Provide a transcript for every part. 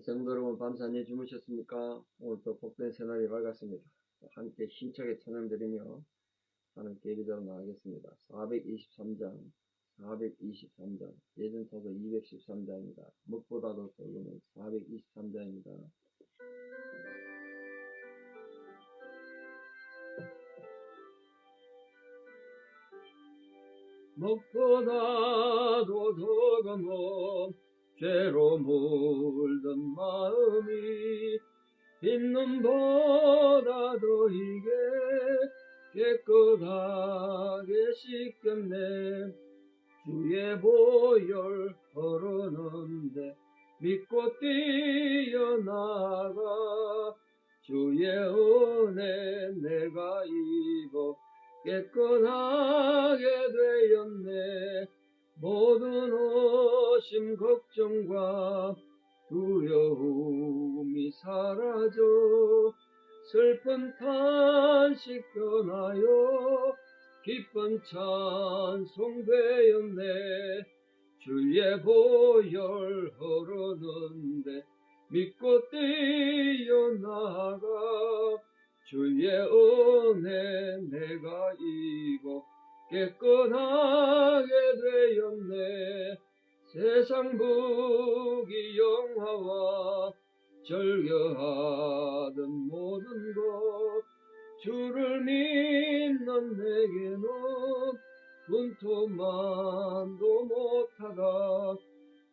성도 여러분, 밤새 안녕히 주무셨습니까? 오늘도 복된 새날이 밝았습니다. 함께 힘차게 찬양드리며 하나님께 예배자로 나가겠습니다. 423장, 423장, 예전사도 213장입니다. 무엇보다도 적은 423장입니다. 무엇보다도 적은 죄로 물든 마음이 흰눈보다도 이게 깨끗하게 씻겼네. 주의 보혈 흐르는데 믿고 뛰어나가 주의 은혜 내가 입어 깨끗하게 되었네. 모든 의심 걱정과 두려움이 사라져 슬픈 탄식 변하여 기쁜 찬송 되었네. 주의 보혈 흐르는데 믿고 뛰어나가 주의 은혜 내가 입어 깨끗하게 되었네. 세상 부귀 영화와 절겨하던 모든 것 주를 믿는 내게는 분토만도 못하다.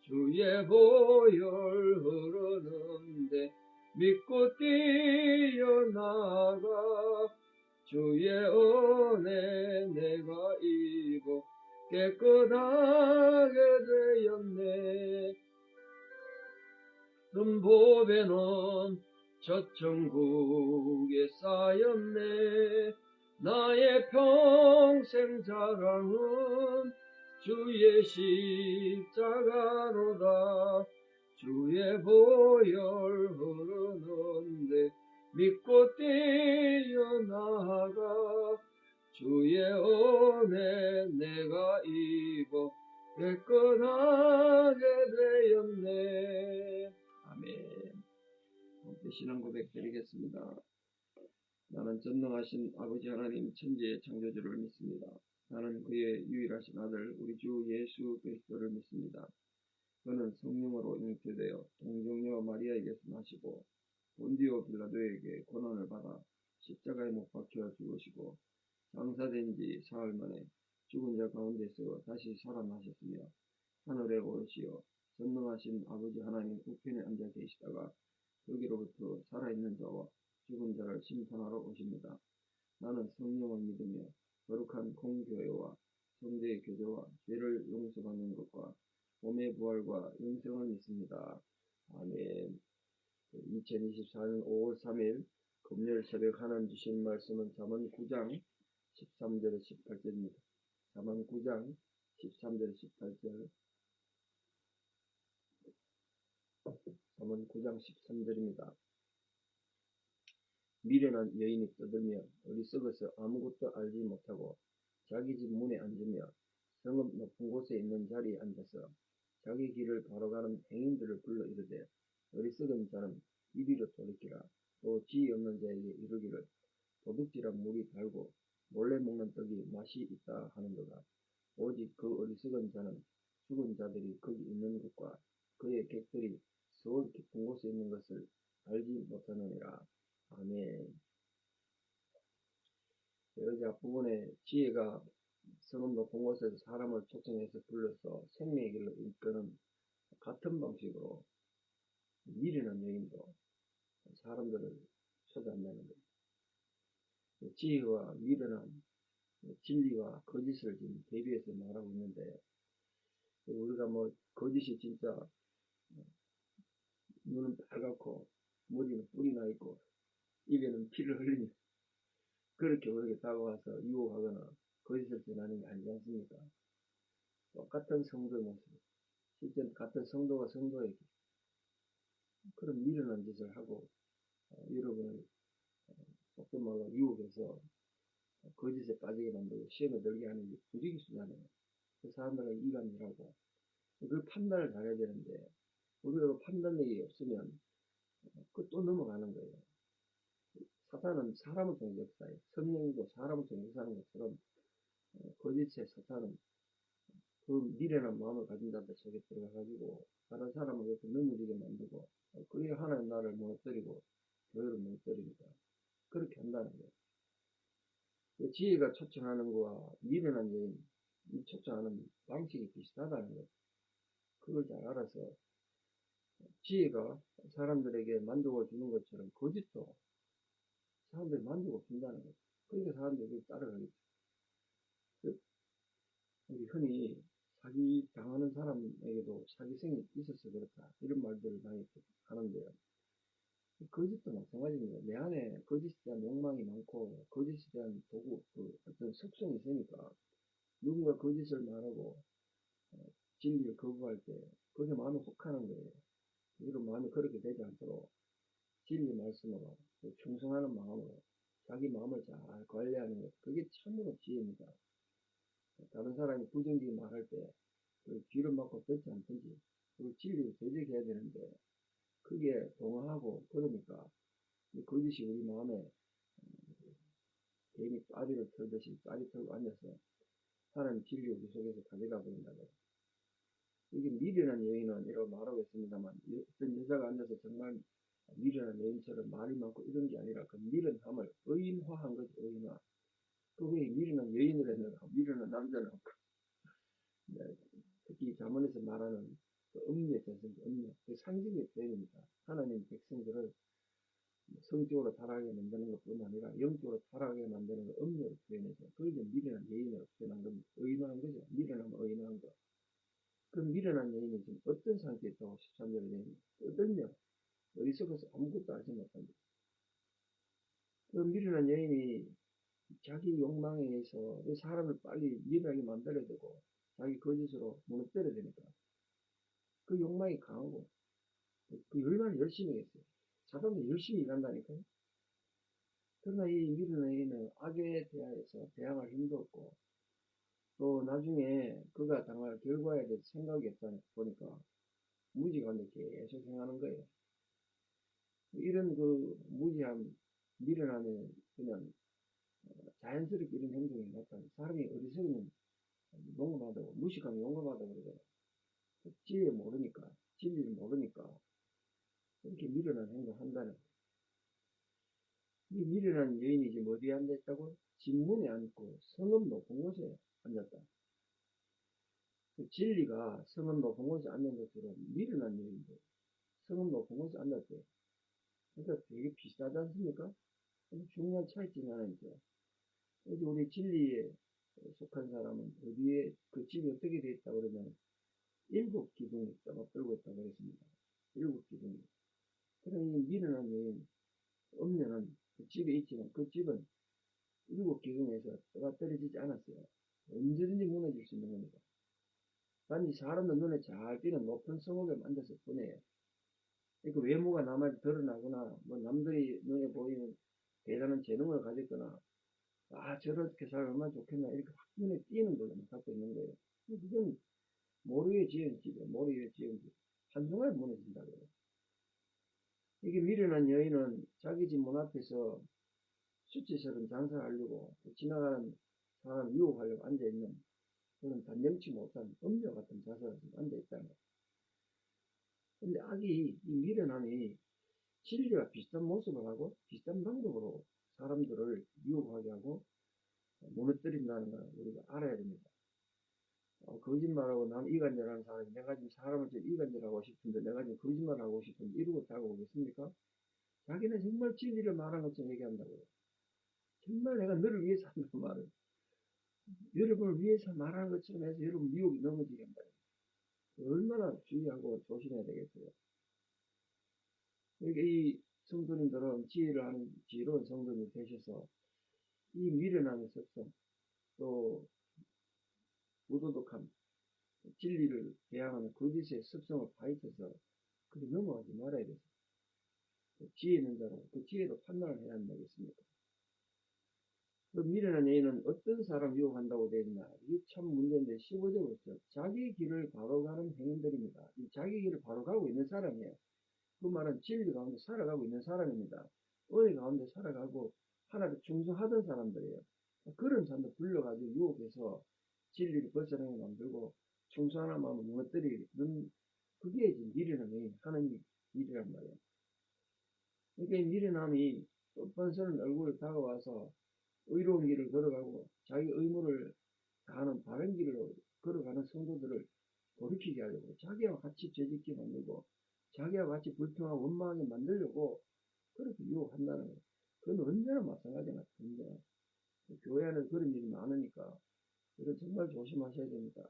주의 보혈 흐르는데 믿고 뛰어나가 주의 은혜 내가 입어 깨끗하게 되었네. 음보배는 저 천국에 쌓였네. 나의 평생 자랑은 주의 십자가로다. 주의 보혈 흐르는데 믿고 뛰어나가 주의 은혜 내가 입어 깨끗하게 되었네. 아멘. 함께 신앙 고백 드리겠습니다. 나는 전능하신 아버지 하나님 천지의 창조주를 믿습니다. 나는 그의 유일하신 아들 우리 주 예수 그리스도를 믿습니다. 그는 성령으로 잉태되어 동정녀 마리아에게서 나시고 본디오 빌라도에게 고난을 받아 십자가에 못 박혀 죽으시고 장사된 지 사흘 만에 죽은 자 가운데서 다시 살아나셨으며 하늘에 오르시어 전능하신 아버지 하나님 우편에 앉아 계시다가 여기로부터 살아있는 자와 죽은 자를 심판하러 오십니다. 나는 성령을 믿으며 거룩한 공교회와 성도의 교제와 죄를 용서받는 것과 몸의 부활과 영생을 믿습니다. 아멘. 2024년 5월 3일 금요일 새벽 하나님 주신 말씀은 잠언 9장 13절에 18절입니다. 잠언 9장 13절에 18절, 잠언 9장 13절입니다. 미련한 여인이 떠들며 어리석어서 아무것도 알지 못하고 자기 집 문에 앉으며 성읍 높은 곳에 있는 자리에 앉아서 자기 길을 바로가는 행인들을 불러 이르되 어리석은 자는 이리로 돌이키라. 또 지혜 없는 자에게 이르기를 도둑질한 물이 달고 몰래 먹는 떡이 맛이 있다 하는도다. 오직 그 어리석은 자는 죽은 자들이 거기 있는 것과 그의 객들이 서울 깊은 곳에 있는 것을 알지 못하느니라. 아멘. 여기 앞부분에 지혜가 성읍 높은 곳에서 사람을 초청해서 불러서 생명의 길로 이끄는 같은 방식으로 미련한 여인도 사람들을 초대한다는 거예요. 지혜와 미련한 진리와 거짓을 지금 대비해서 말하고 있는데, 우리가 뭐 거짓이 진짜 눈은 빨갛고 머리는 뿔이 나 있고 입에는 피를 흘리며 그렇게 우리에게 다가와서 유혹하거나 거짓을 전하는 게 아니지 않습니까? 똑같은 성도의 모습, 실제 같은 성도가 성도에게 그런 미련한 짓을 하고 여러분을 속된 말로 유혹해서 거짓에 빠지게 만들고 시험에 들게 하는 게 부지기수잖아요. 그 사람들은 이간질하고 그걸 판단을 잘해야 되는데 우리가 판단력이 없으면 그 또 넘어가는 거예요. 사탄은 사람을 통해 역사해요. 성령도 사람을 통해 역사하는 것처럼 거짓의 사탄은 그 미련한 마음을 가진 자들 속에 들어가가지고 다른 사람을 이렇게 넘어지게 만들고 그게 하나님 나라를 무너뜨리고 교회를 무너뜨립니다. 그렇게 한다는 거예요. 그 지혜가 초청하는 거와 미련한 여인 이 초청하는 방식이 비슷하다는 거예요. 그걸 잘 알아서 지혜가 사람들에게 만족을 주는 것처럼 거짓도 사람들이 만족을 준다는 거예요. 그러니까 사람들이 따라가겠죠. 우리 흔히 사기 당하는 사람에게도 사기성이 있어서 그렇다 이런 말들을 많이 하는데요. 거짓도 마찬가지입니다. 내 안에 거짓에 대한 욕망이 많고 거짓에 대한 도구, 어떤 습성이 있으니까 누군가 거짓을 말하고 진리를 거부할 때 그게 마음이 혹하는 거예요. 우리로 마음이 그렇게 되지 않도록 진리 말씀으로 충성하는 마음으로 자기 마음을 잘 관리하는 것, 그게 참으로 지혜입니다. 다른 사람이 부정적인 말할 때 귀를 막고 듣지 않든지 그 진리를 대적해야 되는데 그게 동화하고 그러니까 거짓이 우리 마음에 괜히 까리를 털듯이 까리 털고 앉아서 하나님 진리 우리 속에서 가져가 버린다고요. 이게 미련한 여인은 이라고 말하고 있습니다만 어떤 여자가 앉아서 정말 미련한 여인처럼 말이 많고 이런 게 아니라 그 미련함을 의인화한 거죠. 의인화. 그게 미련한 여인을 했는가 미련한 남자는 없고 네, 특히 자문에서 말하는 그 음녀 대선 음녀 그 상징의 표현입니다. 하나님 백성들을 성적으로 타락하게 만드는 것뿐만 아니라 영적으로 타락하게 만드는 걸 음료로 표현해서 그걸 미련한 여인으로 표현한 겁니다. 의인화한 거죠. 미련하면 의인화한 거. 그 미련한 여인이 지금 어떤 상태에 있다고 13절에 되니 떠들며 어리석어서 아무것도 알지 못한다. 그 미련한 여인이 자기 욕망에 의해서 사람을 빨리 미련하게 만들어야 되고 자기 거짓으로 무너뜨려야 되니까 그 욕망이 강하고 그 얼마나 열심히 했어요. 사람도 열심히 일한다니까요. 그러나 이 미련한 여인은 악에 대해서 대항할 힘도 없고 또 나중에 그가 당할 결과에 대해서 생각이 없다니 보니까 무지가운데 계속 행하는 거예요. 이런 그 무지함, 미련함에 그냥 자연스럽게 이런 행동이 나타나요. 사람이 어리석으면 용감하다고, 무식하면 용감하다고 그러잖아요. 지혜 모르니까, 진리를 모르니까 이렇게 미련한 행동을 한다는 거예요. 이 미련한 여인이 지금 어디에 앉아있다고? 진문에 앉고 성읍 높은 곳에 앉았다. 그 진리가 성읍 높은 곳에 앉는 것처럼 미련한 여인도 성읍 높은 곳에 앉았대요. 그러니까 되게 비슷하지 않습니까? 중요한 차이점이 하나 있죠. 우리 진리에 속한 사람은 어디에 그 집이 어떻게 되어 있다 그러면 7기둥이 떠가 들고 있다고 그랬습니다. 7기둥이. 그러니 미련한 여인, 음녀는 그 집에 있지만 그 집은 7기둥에서 떠가 떨어지지 않았어요. 언제든지 무너질 수 있는 겁니다. 단지 사람들 눈에 잘 띄는 높은 성읍에 앉았을 뿐이에요. 그러니까 외모가 남한테 드러나거나 뭐 남들이 눈에 보이는 대단한 재능을 가졌거나 저렇게 살면 얼마나 좋겠나 이렇게 확 눈에 띄는 걸로만 갖고 있는 거예요. 그건 모르게 지은 집이에요. 모르게 지은 집. 한순간에 무너진다고요. 이게 미련한 여인은 자기 집 문 앞에서 수치스러운 장사를 하려고 지나가는 사람 유혹하려고 앉아있는 그런 단정치 못한 음녀 같은 자세로 앉아있다는 거예요. 근데 악이, 이 미련함이 진리와 비슷한 모습을 하고 비슷한 방법으로 사람들을 유혹하게 하고 무너뜨린다는 걸 우리가 알아야 됩니다. 거짓말하고 난 이간질하는 사람이 내가 지금 사람을 좀 이간질하고 싶은데 내가 지금 거짓말하고 싶은데 이러고 다가오겠습니까 자기는 정말 진리를 말한 것처럼 얘기한다고요. 정말 내가 너를 위해서 한다는 말을 여러분을 위해서 말하는 것처럼 해서 여러분 미혹이 넘어지게 한다. 얼마나 주의하고 조심해야 되겠어요. 그러니까 이 성도님들은 지혜를 하는 지혜로운 성도님이 되셔서 이 미련함의 습성 또 무도덕함 진리를 대항하는 거짓의 습성을 파헤쳐서 그게 넘어가지 말아야 돼요. 지혜 있는 자로 그 지혜로 판단을 해야 한다겠습니까? 그 미련한 여인은 어떤 사람 유혹한다고 되어 있나? 이게 참 문제인데 15절 보죠. 자기 길을 바로 가는 행인들입니다. 이 자기 길을 바로 가고 있는 사람이에요. 그 말은 진리 가운데 살아가고 있는 사람입니다. 은혜 가운데 살아가고 하나님께 충성하던 사람들이에요. 그런 사람들 불러가지고 유혹해서 진리를 벗어나게 만들고 충성하는 마음을 무너뜨리는 그게 이제 미련한 여인 하는 일이란 말이에요. 그러니까 이 미련함이 뻔뻔스러운 얼굴을 다가와서 의로운 길을 걸어가고 자기 의무를 다하는 바른 길로 걸어가는 성도들을 돌이키게 하려고 자기와 같이 죄짓게 만들고 자기와 같이 불평하고 원망하게 만들려고 그렇게 유혹한다는 거예요. 그건 언제나 마찬가지나 언제나. 교회 안에 그런 일이 많으니까 이건 정말 조심하셔야 됩니다.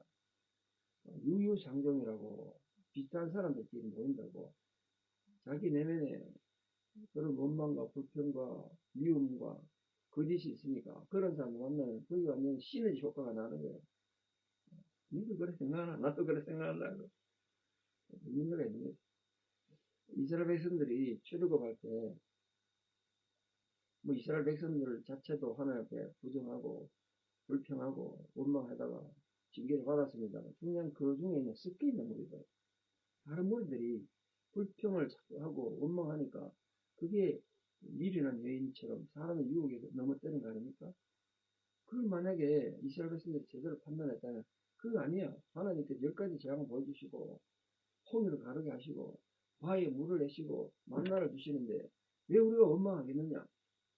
유유상종이라고 비슷한 사람들끼리 모인다고 자기 내면에 그런 원망과 불평과 미움과 거짓이 있으니까 그런 사람을 만나면 거기 완전 시너지 효과가 나는 거예요. 니도 그래 생각하나? 나도 그래 생각한다고. 문제가 있는 거죠. 이스라엘 백성들이 출애굽할 때 뭐 이스라엘 백성들 자체도 하나님 앞에 부정하고 불평하고 원망하다가 징계를 받았습니다. 중요한 그 중에 있는 섞여 있는 무리들, 다른 무리들이 불평을 자꾸 하고 원망하니까 그게 미련한 여인처럼 사람의 유혹에 넘어뜨린 거 아닙니까? 그걸 만약에 이스라엘 백성들이 제대로 판단했다면 그거 아니야. 하나님께서 10가지 재앙을 보여주시고 홍해를 가르게 하시고 바위에 물을 내시고 만나를 주시는데 왜 우리가 원망하겠느냐?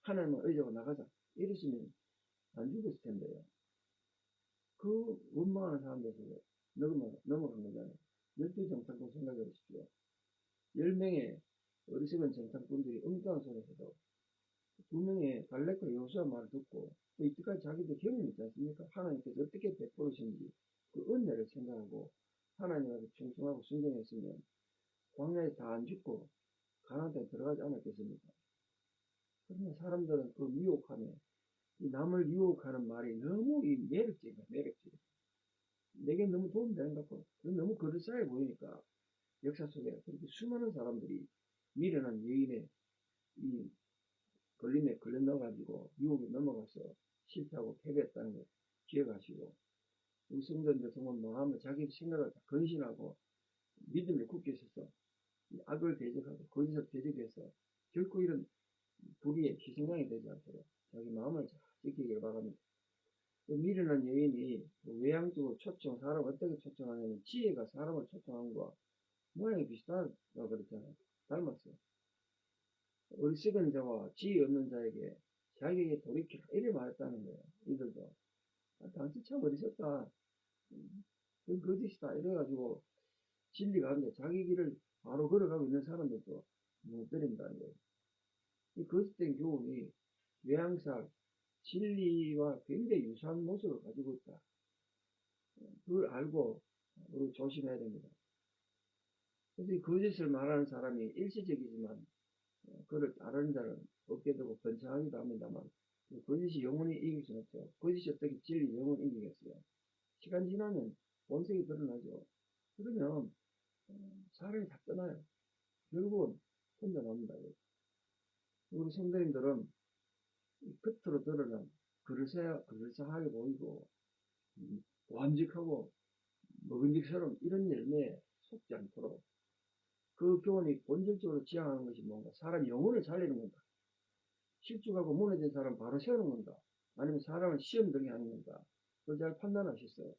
하나님을 의지하고 나가자. 이랬으면 안 죽었을 텐데요. 그 원망하는 사람들에서 넘어간 거잖아요. 12정탐꾼 생각해 보십시오. 10명의 어리석은 정탐꾼들이 엉뚱한 소리를 해도 2명의 갈렙과 여호수아 말을 듣고 또 이때까지 자기도 경험이 있지 않습니까? 하나님께서 어떻게 베풀으신지 그 은혜를 생각하고 하나님한테 충성하고 순종했으면 광야에 다 안 죽고 가나안 땅에 들어가지 않았겠습니까? 그러나 사람들은 그 유혹함에 이 남을 유혹하는 말이 너무 이 매력적이야, 매력적이야. 내게 너무 도움되는 것 같고 너무 그럴싸해 보이니까 역사 속에 그렇게 수많은 사람들이 미련한 여인의 이 걸림에 걸려 넣어가지고 유혹에 넘어가서 실패하고 패배했다는 걸 기억하시고 우리 성도님들 정말 마음을 자기 생각을 다 건신하고 믿음을 굳게 서서 악을 대적하고 거짓을 대적해서 결코 이런 불의의 희생양이 되지 않도록 자기 마음을 잘 지키기를 바랍니다. 미련한 여인이 외향적으로 사람을 어떻게 초청하냐면 지혜가 사람을 초청한 거와 모양이 비슷하다고 그랬잖아요. 닮았어요. 어리석은 자와 지혜 없는 자에게 자기에게 돌이키라 이래 말했다는 거예요. 이들도 당신 참 어리석다. 그건 거짓이다. 이래가지고 진리 가운데 자기 길을 바로 걸어가고 있는 사람들도 무너뜨린다는 거예요. 이 거짓된 교훈이 외향사 진리와 굉장히 유사한 모습을 가지고 있다. 그걸 알고 우리 조심해야 됩니다. 그래서 이 거짓을 말하는 사람이 일시적이지만 그를 따르는 자는 없게 되고 번창하기도 합니다만 거짓이 영원히 이길 수는 없죠. 거짓이 어떻게 진리 영원히 이기겠어요. 시간 지나면 본색이 드러나죠. 그러면 사람이 다 떠나요. 결국은 혼자 남는다. 우리 성도님들은 겉으로 드러난 그럴싸하게 보이고 완직하고 먹은직스러운 이런 열매에 속지 않도록 그 교훈이 본질적으로 지향하는 것이 뭔가 사람 영혼을 살리는 건가, 실족하고 무너진 사람 바로 세우는 건가, 아니면 사람을 시험 등에 하는 건가, 그걸 잘 판단하셨어요.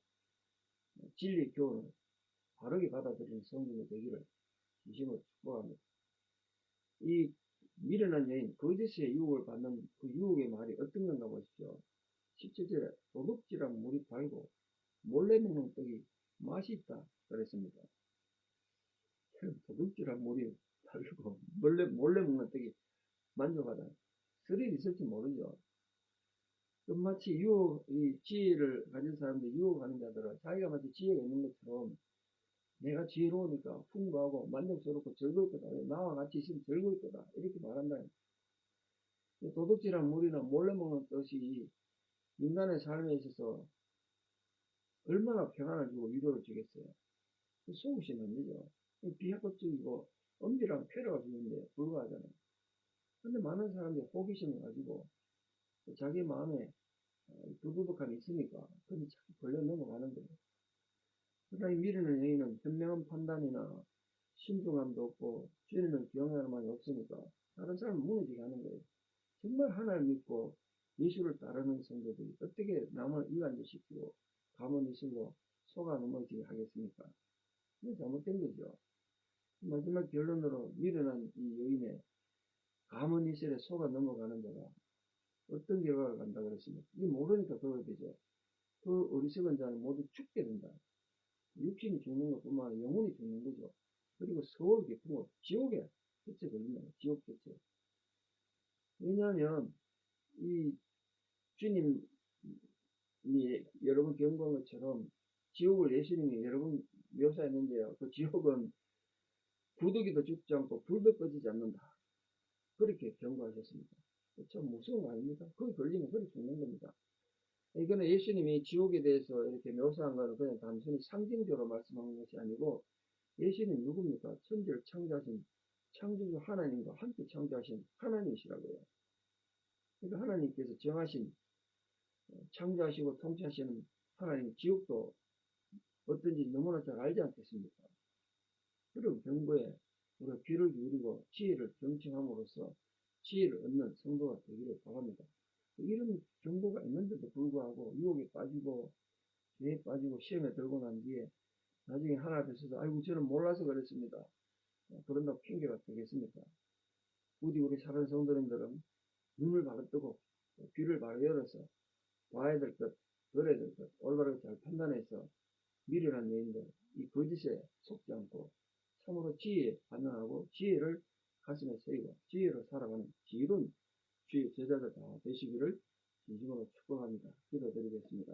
진리의 교훈을 바르게 받아들이는 성도의 되기를 진심으로 축복합니다. 이 미련한 여인, 거짓의 유혹을 받는 그 유혹의 말이 어떤 건가 보십시오. 17절에 도둑질한 물이 달고 몰래 먹는 떡이 맛이 있다 그랬습니다. 도둑질한 물이 달고 몰래 먹는 떡이 만족하다. 스릴이 있을지 모르죠. 마치 이 지혜를 가진 사람들, 유혹하는 자들은 자기가 마치 지혜가 있는 것처럼 내가 지혜로우니까 풍부하고 만족스럽고 즐거울 거다. 나와 같이 있으면 즐거울 거다. 이렇게 말한다. 도둑질한 물이나 몰래 먹는 뜻이 인간의 삶에 있어서 얼마나 평안을 주고 위로를 주겠어요. 속으시면 안 되죠. 비합법적이고 엄밀한 쾌락을 주는데 불과하잖아요. 근데 많은 사람들이 호기심을 가지고 자기 마음에 두두둑함이 있으니까 그게 자꾸 걸려 넘어가는 거예요. 그러나 이 미련한 여인은 현명한 판단이나 신중함도 없고 주님을 경외하는 마음이 없으니까 다른 사람을 무너지게 하는 거예요. 정말 하나님 믿고 예수를 따르는 성도들이 어떻게 남을 이간질시키고 가문이슬로 속아 넘어지게 하겠습니까? 이게 잘못된 거죠. 마지막 결론으로 미련한 이 여인의 가문이슬에 속아 넘어가는 자가 어떤 결과가 간다고 그랬습니까? 이게 모르니까 그러게 되죠. 그 어리석은 자는 모두 죽게 된다. 육신이 죽는 것뿐만 아니라 영혼이 죽는 거죠. 그리고 서울 깊은 곳, 지옥에 덫에 걸린다. 지옥 덫에. 왜냐하면 이 주님이 여러분 경고한 것처럼 지옥을 예수님이 여러 분 묘사했는데요. 그 지옥은 부득이도 죽지 않고 불도 꺼지지 않는다. 그렇게 경고하셨습니다. 참 무서운 거 아닙니까? 거기 걸리면 그렇게 죽는 겁니다. 이거는 예수님이 지옥에 대해서 이렇게 묘사한 거는 그냥 단순히 상징적으로 말씀한 것이 아니고 예수님 누굽니까? 천지를 창조하신 창조주 하나님과 함께 창조하신 하나님이시라고요. 그러니까 하나님께서 정하신 창조하시고 통치하시는 하나님 지옥도 어떤지 너무나 잘 알지 않겠습니까? 그런 경고에 우리가 귀를 기울이고 지혜를 경청함으로써 지혜를 얻는 성도가 되기를 바랍니다. 이런 경고가 있는데도 불구하고 유혹에 빠지고 죄에 빠지고 시험에 들고 난 뒤에 나중에 하나 앞에서도 아이고 저는 몰라서 그랬습니다. 그런다고 핑계가 되겠습니까? 부디 우리 사는 성도님들은 눈을 바로 뜨고 귀를 바로 열어서 봐야 될 것, 들어야 될 것, 올바르게 잘 판단해서 미련한 여인들, 이 거짓에 속지 않고 참으로 지혜에 반응하고 지혜를 가슴에 새기고 지혜로 살아가는 지혜로운 주의 제자들 다 되시기를 진심으로 축복합니다. 기도드리겠습니다.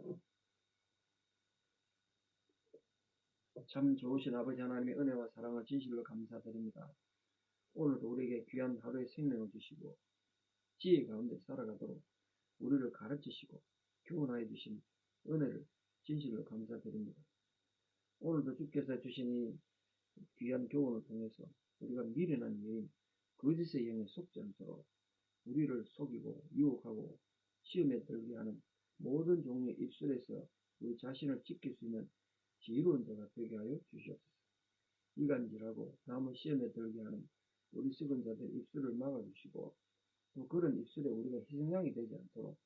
참 좋으신 아버지 하나님의 은혜와 사랑을 진실로 감사드립니다. 오늘도 우리에게 귀한 하루의 생명을 주시고 지혜 가운데 살아가도록 우리를 가르치시고 교훈하여 주신 은혜를 진실로 감사드립니다. 오늘도 주께서 주신 이 귀한 교훈을 통해서 우리가 미련한 여인, 거짓의 영에 속지 않도록 우리를 속이고 유혹하고 시험에 들게 하는 모든 종류의 입술에서 우리 자신을 지킬 수 있는 지혜로운 자가 되게 하여 주시옵소서. 이간질하고 남의 시험에 들게 하는 우리 썩은 자들의 입술을 막아주시고 또 그런 입술에 우리가 희생양이 되지 않도록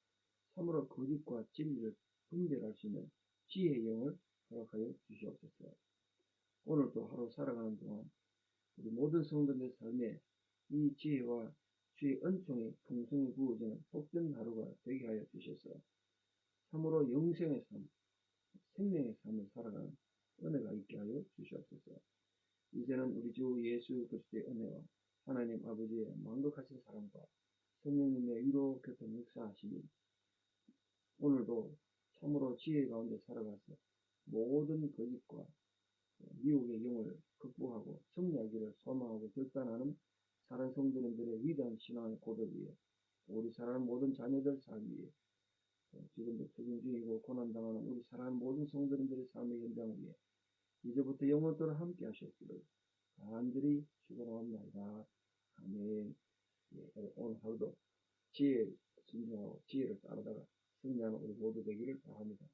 참으로 거짓과 진리를 분별할 수 있는 지혜의 영을 허락하여 주시옵소서. 오늘도 하루 살아가는 동안 우리 모든 성도들의 삶에 이 지혜와 주의 은총이 풍성히 부어지는 복된 하루가 되게 하여 주셔서 참으로 영생의 삶, 생명의 삶을 살아가는 은혜가 있게 하여 주시옵소서. 이제는 우리 주 예수 그리스도의 은혜와 하나님 아버지의 만극하신 사랑과 성령님의 위로 교통 역사하시니 오늘도 참으로 지혜 가운데 살아가서 모든 거짓과 미혹의 영을 극복하고 승리하기를 소망하고 결단하는 사랑하는 성도님들의 위대한 신앙의 고백 위에 우리 사랑하는 모든 자녀들 삶 위에 지금도 적용 중이고 고난당하는 우리 사랑하는 모든 성도님들의 삶의 현장 위에 이제부터 영원토록 함께 하셨기를 간절히 축원합니다. 아멘. 오늘 하루도 지혜 순종하고 지혜를 따르다가 승리하는 우리 모두 되기를 바랍니다.